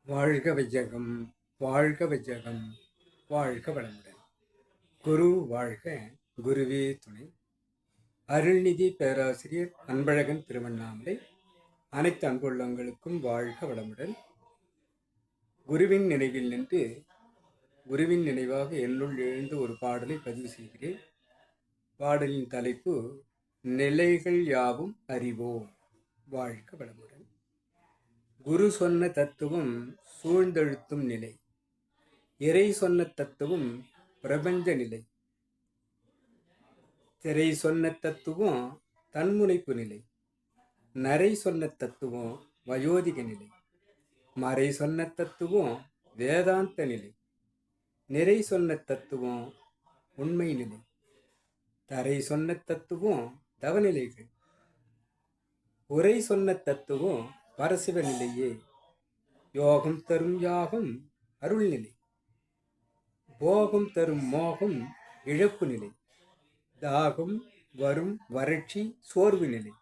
வாழ்க வையகம், வாழ்க வையகம், வாழ்க வளமுடன். குரு வாழ்க, குருவே துணை. அருள்நிதி பேராசிரியர் அன்பழகன் திருவண்ணாமலை. அனைத்து அன்புள்ளங்களுக்கும் வாழ்க வளமுடன். குருவின் நினைவில் நின்று குருவின் நினைவாக என்னுள் எழுந்து ஒரு பாடலை பதிவு செய்கிறேன். பாடலின் தலைப்பு நிலைகள் யாவும் அறிவோம். வாழ்க வளமுடன். குரு சொன்ன தத்துவம் சூழ்ந்தெழுத்தும் நிலை. இறை சொன்ன தத்துவம் பிரபஞ்ச நிலை. திரை சொன்ன தத்துவம் தன்முனைப்பு நிலை. நரை சொன்ன தத்துவம் வயோதிக நிலை. மறை சொன்ன தத்துவம் வேதாந்த நிலை. நிறை சொன்ன தத்துவம் உண்மை நிலை. தரை சொன்ன தத்துவம் தவநிலைகள். உரை சொன்ன தத்துவம் பரசிவ நிலையே. யோகம் தரும் யாகம் அருள்நிலை. போகம் தரும் மோகம் இழப்பு நிலை. தாகம் வரும் வறட்சி சோர்வு நிலை.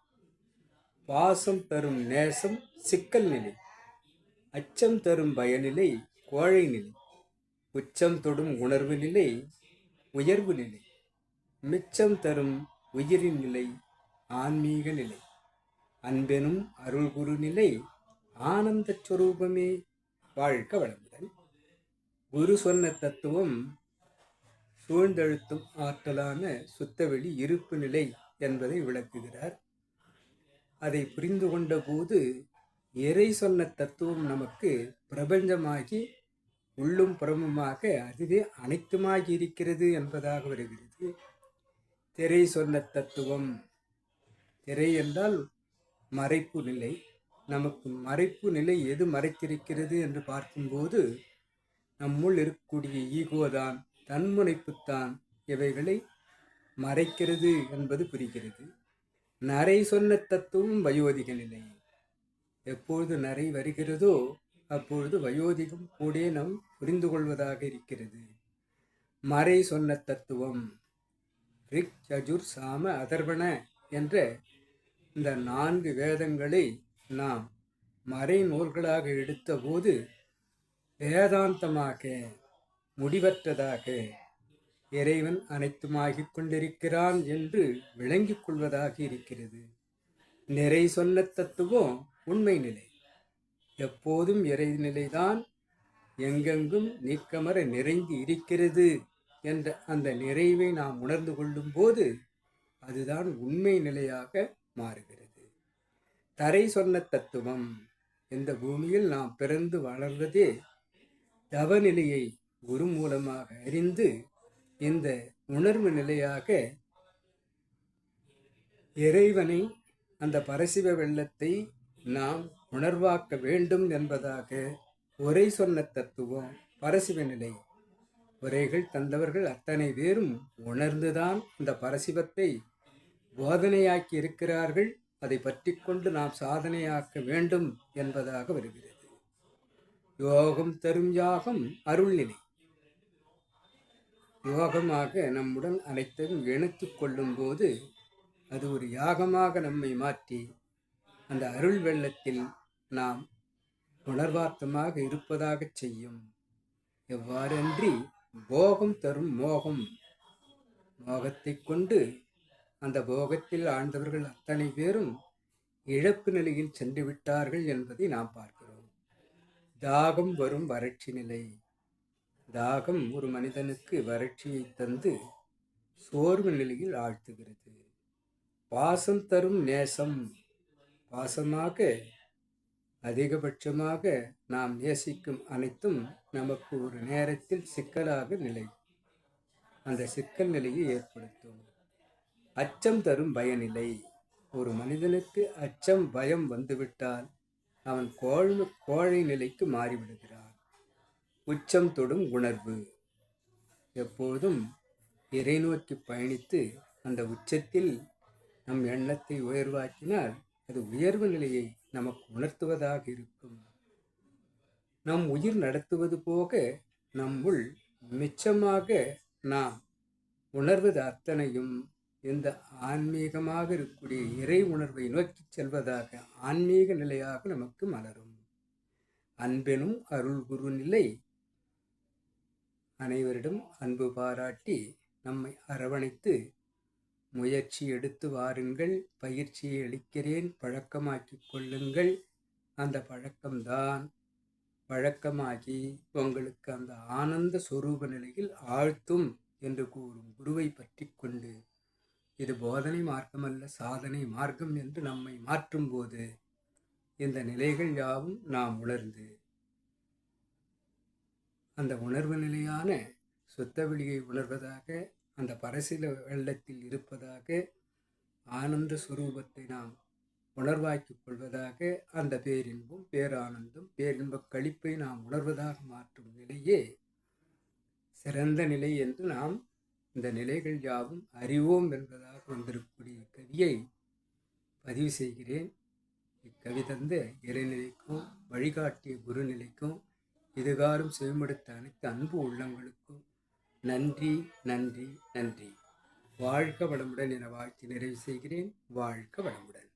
பாசம் தரும் நேசம் சிக்கல் நிலை. அச்சம் தரும் பயநிலை கோழை நிலை. உச்சம் தொடும் உணர்வு நிலை உயர்வு நிலை. மிச்சம் தரும் உயிரின் நிலை ஆன்மீக நிலை. அன்பெனும் அருள்குரு நிலை ஆனந்த சொரூபமே. வாழ்க வளமுடன். குரு சொன்ன தத்துவம் சூழ்ந்தெழுத்தும் ஆற்றலான சுத்தவெளி இருப்பு நிலை என்பதை விளக்குகிறார். அதை புரிந்து கொண்ட போது இறை சொன்ன தத்துவம் நமக்கு பிரபஞ்சமாகி உள்ளும் புறமுமாக அதுவே அனைத்துமாகி இருக்கிறது என்பதாக வருகிறது. திரை சொன்ன தத்துவம், திரை என்றால் மறைப்பு நிலை. நமக்கு மறைப்பு நிலை எது மறைத்திருக்கிறது என்று பார்க்கும்போது நம்முள் இருக்கக்கூடிய ஈகோதான், தன்முனைப்புத்தான் இவைகளை மறைக்கிறது என்பது புரிகிறது. நரை சொன்ன தத்துவம் வயோதிக நிலை. எப்பொழுது நரை வருகிறதோ அப்பொழுது வயோதிகம் கூட நாம் புரிந்து கொள்வதாக இருக்கிறது. மறை சொன்ன தத்துவம் ரிக் யஜுர் சாம அதர்வண என்ற இந்த 4 வேதங்களை நாம் மறை நூல்களாக எடுத்தபோது வேதாந்தமாக முடிவற்றதாக இறைவன் அனைத்துமாகிக் கொண்டிருக்கிறான் என்று விளங்கிக் கொள்வதாக இருக்கிறது. நிறை சொன்ன தத்துவம் உண்மை நிலை. எப்போதும் இறைநிலைதான் எங்கெங்கும் நீக்கமர நிறைந்து இருக்கிறது என்ற அந்த நிறைவை நாம் உணர்ந்து கொள்ளும் போது அதுதான் உண்மை நிலையாக மாறுகிறது. தரை சொன்ன தத்துவம், இந்த பூமியில் நாம் பிறந்து வளர்வதே தவநிலையை குரு மூலமாக அறிந்து இந்த உணர்வு நிலையாக இறைவனை, அந்த பரசிவ வெள்ளத்தை நாம் உணர்வாக்க வேண்டும் என்பதாக உரை சொன்ன தத்துவம் பரசிவ நிலை. உரைகள் தந்தவர்கள் அத்தனை பேரும் உணர்ந்துதான் இந்த பரசிவத்தை போதனையாக்கி இருக்கிறார்கள். அதை பற்றி கொண்டு நாம் சாதனையாக்க வேண்டும் என்பதாக வருகிறது. யோகம் தரும் யாகம் அருள்நிலை. யோகமாக நம்முடன் அனைத்தையும் இணைத்துக் கொள்ளும் போது அது ஒரு யாகமாக நம்மை மாற்றி அந்த அருள் வெள்ளத்தில் நாம் உணர்வார்த்தமாக இருப்பதாக செய்யும். எவ்வாறன்றி போகம் தரும் மோகம், மோகத்தை கொண்டு அந்த போகத்தில் ஆழ்ந்தவர்கள் அத்தனை பேரும் இழப்பு நிலையில் சென்று விட்டார்கள் என்பதை நாம் பார்க்கிறோம். தாகம் வரும் வறட்சி நிலை. தாகம் ஒரு மனிதனுக்கு வறட்சியை தந்து சோர்வு நிலையில் ஆழ்த்துகிறது. பாசம் தரும் நேசம், பாசமாக அதிகபட்சமாக நாம் நேசிக்கும் அனைத்தும் நமக்கு ஒரு நேரத்தில் சிக்கலாக நிலை, அந்த சிக்கல் நிலையை ஏற்படுத்தும். அச்சம் தரும் பயநிலை. ஒரு மனிதனுக்கு அச்சம் பயம் வந்துவிட்டால் அவன் கோழை நிலைக்கு மாறிவிடுகிறான். உச்சம் தொடும் உணர்வு. எப்போதும் இறை நோக்கி பயணித்து அந்த உச்சத்தில் நம் எண்ணத்தை உயர்வாக்கினால் அது உயர்வு நிலையை நமக்கு உணர்த்துவதாக இருக்கும். நம் உயிர் நடத்துவது போக நம்முள் மிச்சமாக நாம் உணர்வது அத்தனையும் இந்த ஆன்மீகமாக இருக்கக்கூடிய இறை உணர்வை நோக்கி செல்வதாக ஆன்மீக நிலையாக நமக்கு மலரும். அன்பெனும் அருள் குருநிலை அனைவரிடம் அன்பு பாராட்டி நம்மை அரவணைத்து முயற்சி எடுத்து வாருங்கள், பயிற்சியை அளிக்கிறேன், பழக்கமாக்கிக் கொள்ளுங்கள். அந்த பழக்கம்தான் வழக்கமாகி உங்களுக்கு அந்த ஆனந்த சொரூப நிலையில் ஆழ்த்தும் என்று கூறும் குருவை பற்றி கொண்டு, இது போதனை மார்க்கமல்ல சாதனை மார்க்கம் என்று நம்மை மாற்றும் போது இந்த நிலைகள் யாவும் நாம் உணர்ந்து அந்த உணர்வு நிலையான சுத்த வெளியை உணர்வதாக, அந்த பரசில வெள்ளத்தில் இருப்பதாக, ஆனந்த சுரூபத்தை நாம் உணர்வாக்கிக் கொள்வதாக, அந்த பேரின்பம் பேரானந்தம் பேரின்பக் களிப்பை நாம் உணர்வதாக மாற்றும் நிலையே சிறந்த நிலை என்று நாம் இந்த நிலைகள் யாவும் அறிவோம் என்பதாக வந்திருக்கக்கூடிய கவியை பதிவு செய்கிறேன். இக்கவி தந்த இறைநிலைக்கும் வழிகாட்டிய குருநிலைக்கும் இதுகாரும் செவிமடுத்த அனைத்து அன்பு உள்ளங்களுக்கும் நன்றி நன்றி நன்றி. வாழ்க வளமுடன் என வாழ்த்தி நிறைவு செய்கிறேன். வாழ்க வளமுடன்.